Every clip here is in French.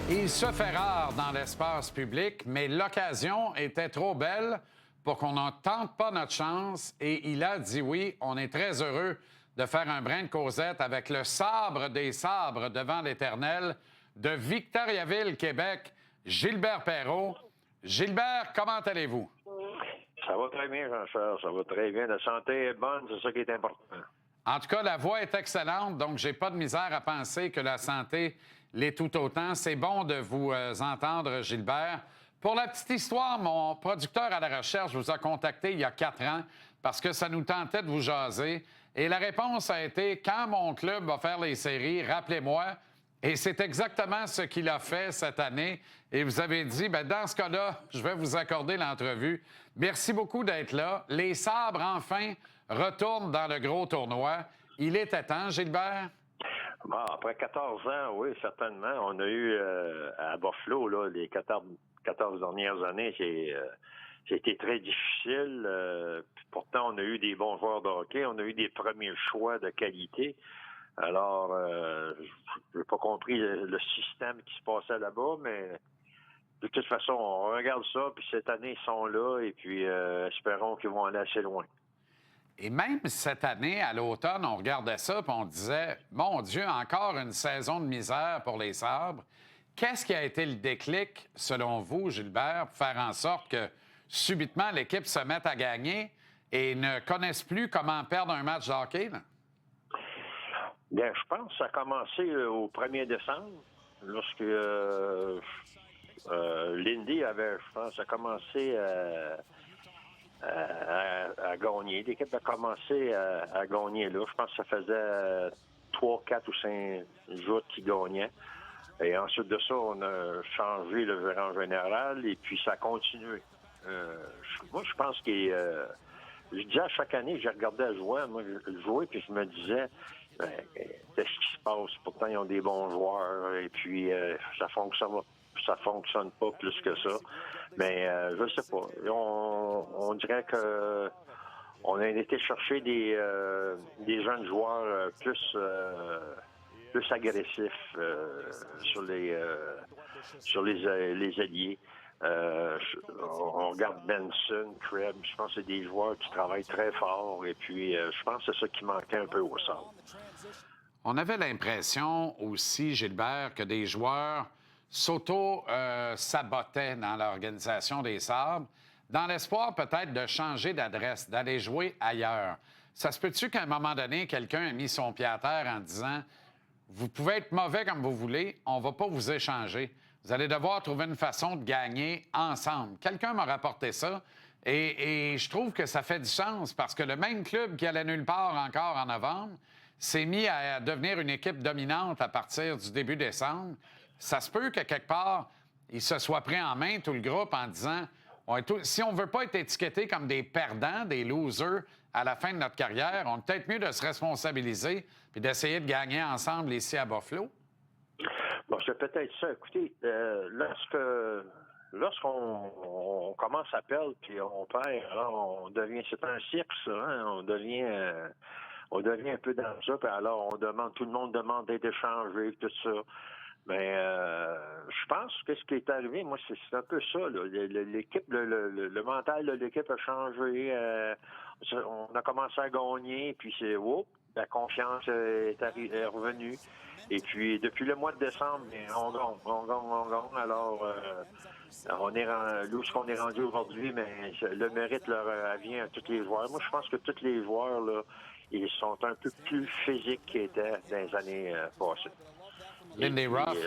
Il se fait rare dans l'espace public, mais l'occasion était trop belle pour qu'on n'en tente pas notre chance et il a dit oui. On est très heureux de faire un brin de causette avec le sabre des sabres devant l'Éternel de Victoriaville, Québec, Gilbert Perrault. Gilbert, comment allez-vous? Ça va très bien, Jean-Charles. Ça va très bien. La santé est bonne, c'est ça qui est important. En tout cas, la voix est excellente, donc j'ai pas de misère à penser que la santé l'est tout autant. C'est bon de vous entendre, Gilbert. Pour la petite histoire, mon producteur à la recherche vous a contacté il y a 4 ans parce que ça nous tentait de vous jaser. Et la réponse a été, quand mon club va faire les séries, rappelez-moi. Et c'est exactement ce qu'il a fait cette année. Et vous avez dit, bien, dans ce cas-là, je vais vous accorder l'entrevue. Merci beaucoup d'être là. Les sabres, enfin, retournent dans le gros tournoi. Il était temps, Gilbert? Bon, après 14 ans, oui, certainement. On a eu à Buffalo, là, les 14 dernières années, c'était très difficile. Pourtant, on a eu des bons joueurs de hockey. On a eu des premiers choix de qualité. Alors, je n'ai pas compris le système qui se passait là-bas, mais de toute façon, on regarde ça, puis cette année, ils sont là, et puis espérons qu'ils vont aller assez loin. Et même cette année, à l'automne, on regardait ça et on disait, mon Dieu, encore une saison de misère pour les sabres. Qu'est-ce qui a été le déclic, selon vous, Gilbert, pour faire en sorte que subitement l'équipe se mette à gagner et ne connaisse plus comment perdre un match de hockey? Là? Bien, je pense que ça a commencé au 1er décembre, lorsque Lindy avait, je pense, a commencé à gagner. L'équipe a commencé à gagner là. Je pense que ça faisait 3, 4 ou 5 jours qu'ils gagnaient. Et ensuite de ça, on a changé le gérant général et puis ça a continué. Moi, je pense que je disais à chaque année, j'ai regardé à jouer, puis je me disais, qu'est-ce qui se passe? Pourtant, ils ont des bons joueurs et puis ça fonctionne pas plus que ça. Mais je sais pas. On dirait que on a été chercher des jeunes joueurs plus agressifs sur les alliés. On regarde Benson, Krebs, je pense que c'est des joueurs qui travaillent très fort et puis je pense que c'est ça qui manquait un peu au centre. On avait l'impression aussi, Gilbert, que des joueurs s'auto-sabotaient dans l'organisation des Sabres, dans l'espoir peut-être de changer d'adresse, d'aller jouer ailleurs. Ça se peut-tu qu'à un moment donné, quelqu'un ait mis son pied à terre en disant « Vous pouvez être mauvais comme vous voulez, on ne va pas vous échanger. Vous allez devoir trouver une façon de gagner ensemble. » Quelqu'un m'a rapporté ça et je trouve que ça fait du sens parce que le même club qui allait nulle part encore en novembre s'est mis à devenir une équipe dominante à partir du début décembre. Ça se peut que, quelque part, il se soit pris en main, tout le groupe, en disant si on ne veut pas être étiqueté comme des perdants, des losers à la fin de notre carrière, on est peut-être mieux de se responsabiliser et d'essayer de gagner ensemble ici à Buffalo. Bon, c'est peut-être ça. Écoutez, lorsqu'on commence à perdre puis on perd, alors on devient, c'est un cirque, ça, hein? On devient un peu dans ça, puis alors tout le monde demande d'être échangé, tout ça. Mais je pense que ce qui est arrivé, moi, c'est un peu ça. Là. L'équipe, le mental de l'équipe a changé. On a commencé à gagner, puis la confiance est revenue. Et puis, depuis le mois de décembre, on gagne. Alors, on est où est-ce qu'on est rendu aujourd'hui, mais le mérite leur vient à tous les joueurs. Moi, je pense que tous les joueurs, là, ils sont un peu plus physiques qu'ils étaient dans les années passées. Lindy Ruff?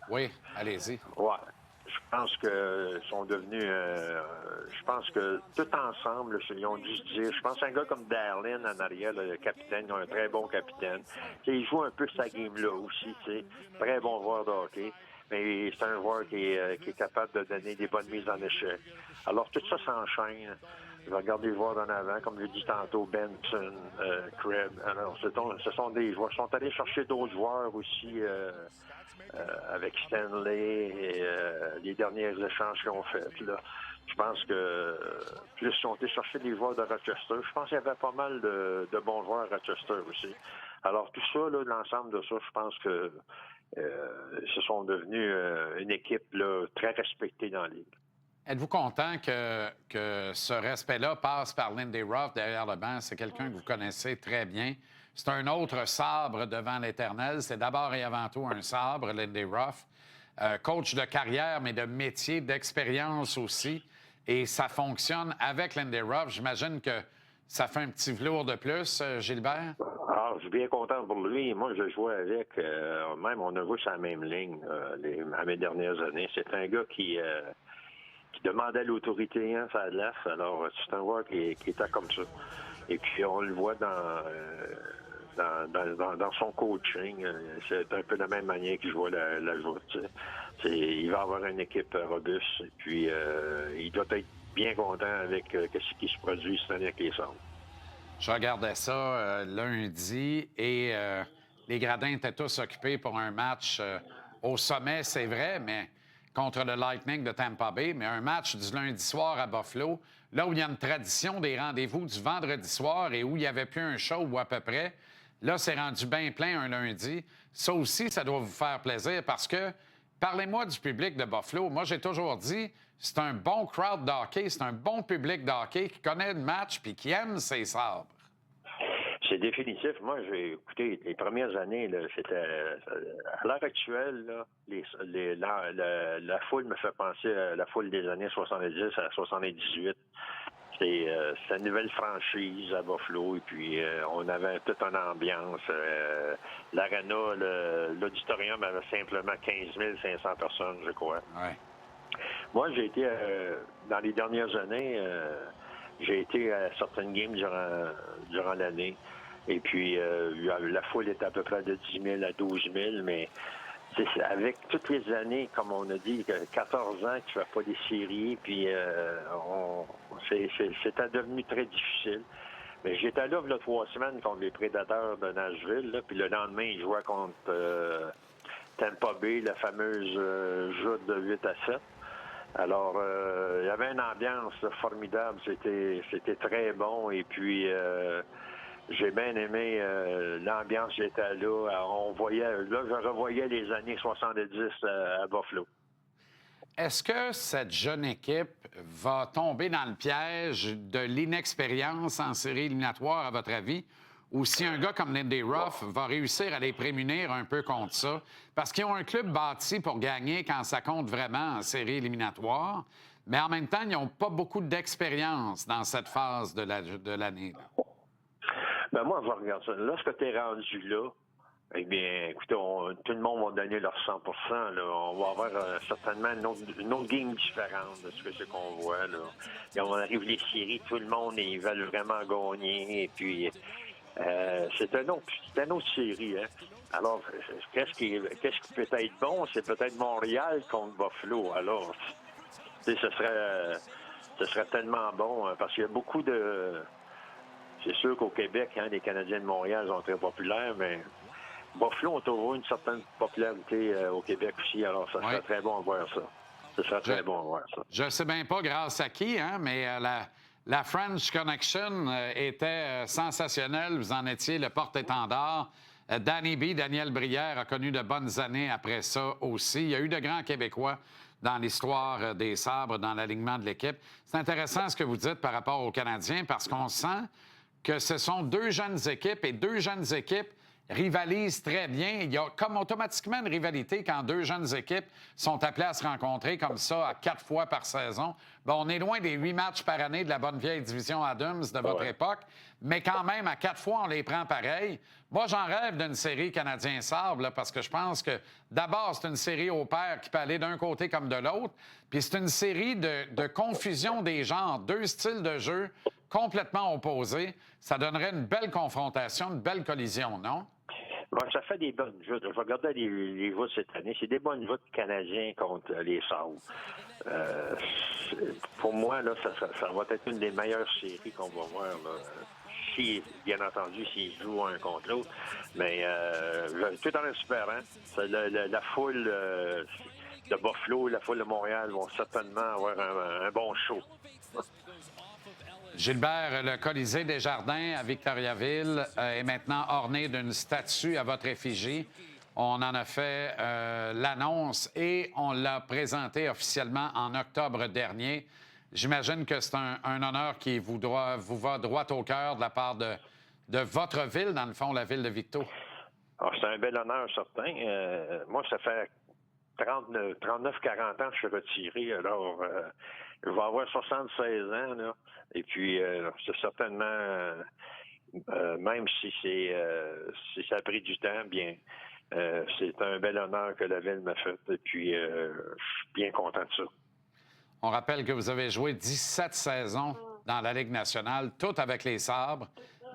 Oui, allez-y. Ouais. Je pense que sont devenus. Je pense que tout ensemble, ils ont dû se dire. Je pense à un gars comme Darlin en arrière, le capitaine, ils ont un très bon capitaine. T'sais, il joue un peu sa game-là aussi, très bon joueur de hockey. Mais c'est un joueur qui est capable de donner des bonnes mises en échec. Alors tout ça s'enchaîne. Je vais regarder les joueurs d'en avant, comme je l'ai dit tantôt, Benson, Krebs. Alors, ce sont des joueurs. Ils sont allés chercher d'autres joueurs aussi avec Stanley et les derniers échanges qu'ils ont faits. Là, je pense que plus ils ont été chercher des joueurs de Rochester. Je pense qu'il y avait pas mal de bons joueurs à Rochester aussi. Alors, tout ça, là, l'ensemble de ça, je pense que se sont devenus une équipe là, très respectée dans la ligue. Êtes-vous content que ce respect-là passe par Lindy Ruff derrière le banc? C'est quelqu'un que vous connaissez très bien. C'est un autre sabre devant l'Éternel. C'est d'abord et avant tout un sabre, Lindy Ruff. Coach de carrière, mais de métier, d'expérience aussi. Et ça fonctionne avec Lindy Ruff. J'imagine que ça fait un petit velours de plus, Gilbert? Alors, je suis bien content pour lui. Moi, je jouais avec, même on a joué sur la même ligne à mes dernières années. C'est un gars qui demandait l'autorité, hein, ça glace. Alors, c'est un joueur qui était comme ça. Et puis, on le voit dans son coaching. C'est un peu de la même manière qu'il joue la joue. Il va avoir une équipe robuste. Et puis, il doit être bien content avec ce qui se produit cette année avec les Sabres. Je regardais ça lundi et les gradins étaient tous occupés pour un match au sommet, c'est vrai, mais contre le Lightning de Tampa Bay, mais un match du lundi soir à Buffalo, là où il y a une tradition des rendez-vous du vendredi soir et où il n'y avait plus un show ou à peu près. Là, c'est rendu bien plein un lundi. Ça aussi, ça doit vous faire plaisir parce que, parlez-moi du public de Buffalo. Moi, j'ai toujours dit, c'est un bon crowd de hockey, c'est un bon public de hockey qui connaît le match puis qui aime ses sabres. C'est définitif. Moi, j'ai écouté les premières années, là, c'était à l'heure actuelle, là, la foule me fait penser à la foule des années 70 à 78. C'est une nouvelle franchise à Buffalo et puis on avait toute une ambiance. L'arena, l'auditorium avait simplement 15 500 personnes, je crois. Ouais. Moi, j'ai été, dans les dernières années, j'ai été à certaines games durant l'année. Et puis, la foule était à peu près de 10 000 à 12 000, mais avec toutes les années, comme on a dit, 14 ans que tu ne fais pas des séries, puis c'était devenu très difficile. Mais j'étais là il y a 3 semaines contre les Prédateurs de Nashville, là, puis le lendemain, ils jouaient contre Tampa Bay, la fameuse joute de 8-7. Alors, il y avait une ambiance formidable, c'était très bon, et puis j'ai bien aimé l'ambiance, j'étais là. Alors, je revoyais les années 70 à Buffalo. Est-ce que cette jeune équipe va tomber dans le piège de l'inexpérience en série éliminatoire, à votre avis? Ou si un gars comme Lindy Ruff va réussir à les prémunir un peu contre ça? Parce qu'ils ont un club bâti pour gagner quand ça compte vraiment en série éliminatoire, mais en même temps, ils n'ont pas beaucoup d'expérience dans cette phase de l'année. Ben moi, je regarde ça. Lorsque tu es rendu là, eh bien, écoutez, tout le monde va donner leur 100 là. On va avoir certainement une autre game différente de ce que c'est qu'on voit. Là. Et on arrive les séries, tout le monde, ils veulent vraiment gagner. Et puis, c'est une autre série. Hein. Alors, qu'est-ce qui peut être bon? C'est peut-être Montréal contre Buffalo. Alors, ce serait tellement bon hein, parce qu'il y a beaucoup de... C'est sûr qu'au Québec, hein, les Canadiens de Montréal sont très populaires, mais Buffalo a toujours une certaine popularité au Québec aussi. Alors, ça serait très bon à voir ça. Ce serait très bon à voir ça. Je ne sais bien pas grâce à qui, hein, mais la French Connection était sensationnelle. Vous en étiez le porte-étendard. Daniel Brière, a connu de bonnes années après ça aussi. Il y a eu de grands Québécois dans l'histoire des Sabres, dans l'alignement de l'équipe. C'est intéressant ce que vous dites par rapport aux Canadiens parce qu'on sent que ce sont deux jeunes équipes et deux jeunes équipes rivalisent très bien. Il y a comme automatiquement une rivalité quand deux jeunes équipes sont appelées à se rencontrer comme ça à 4 fois par saison. Bon, on est loin des 8 matchs par année de la bonne vieille division Adams de votre époque, mais quand même, à 4 fois, on les prend pareil. Moi, j'en rêve d'une série Canadien-Sabres parce que je pense que d'abord, c'est une série au pair qui peut aller d'un côté comme de l'autre, puis c'est une série de confusion des genres, deux styles de jeu complètement opposés. Ça donnerait une belle confrontation, une belle collision, non? Bon, ça fait des bonnes joutes. Je regardais les votes cette année. C'est des bonnes votes canadiens contre les Sabres. Pour moi, là, ça va être une des meilleures séries qu'on va voir. Là. Si, bien entendu, s'ils jouent un contre l'autre. Mais tout en espérant, la foule de Buffalo et la foule de Montréal vont certainement avoir un bon show. Gilbert, le Colisée des Jardins à Victoriaville est maintenant orné d'une statue à votre effigie. On en a fait l'annonce et on l'a présenté officiellement en octobre dernier. J'imagine que c'est un honneur qui vous va droit au cœur de la part de votre ville, dans le fond, la ville de Victo. Alors, c'est un bel honneur, certain. Moi, ça fait 39-40 ans que je suis retiré. Alors, je vais avoir 76 ans. Là. Et puis, c'est certainement, même si ça a pris du temps, bien, c'est un bel honneur que la ville m'a fait. Et puis, je suis bien content de ça. On rappelle que vous avez joué 17 saisons dans la Ligue nationale, toutes avec les Sabres,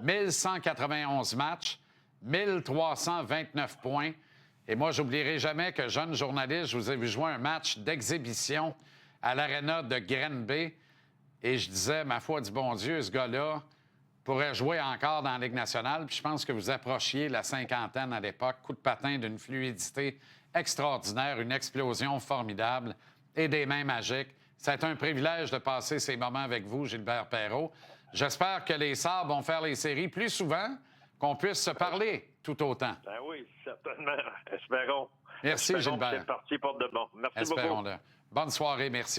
1191 matchs, 1329 points. Et moi, j'oublierai jamais que, jeune journaliste, je vous ai vu jouer un match d'exhibition à l'aréna de Granby. Et je disais, ma foi du bon Dieu, ce gars-là pourrait jouer encore dans la Ligue nationale. Puis je pense que vous approchiez la cinquantaine à l'époque. Coup de patin d'une fluidité extraordinaire, une explosion formidable et des mains magiques. C'est un privilège de passer ces moments avec vous, Gilbert Perreault. J'espère que les Sabres vont faire les séries plus souvent, qu'on puisse se parler tout autant. Ben oui, certainement. Espérons. Merci, Espérons Gilbert. que c'est parti pour de bon. Merci beaucoup. Espérons-le. Bonne soirée. Merci.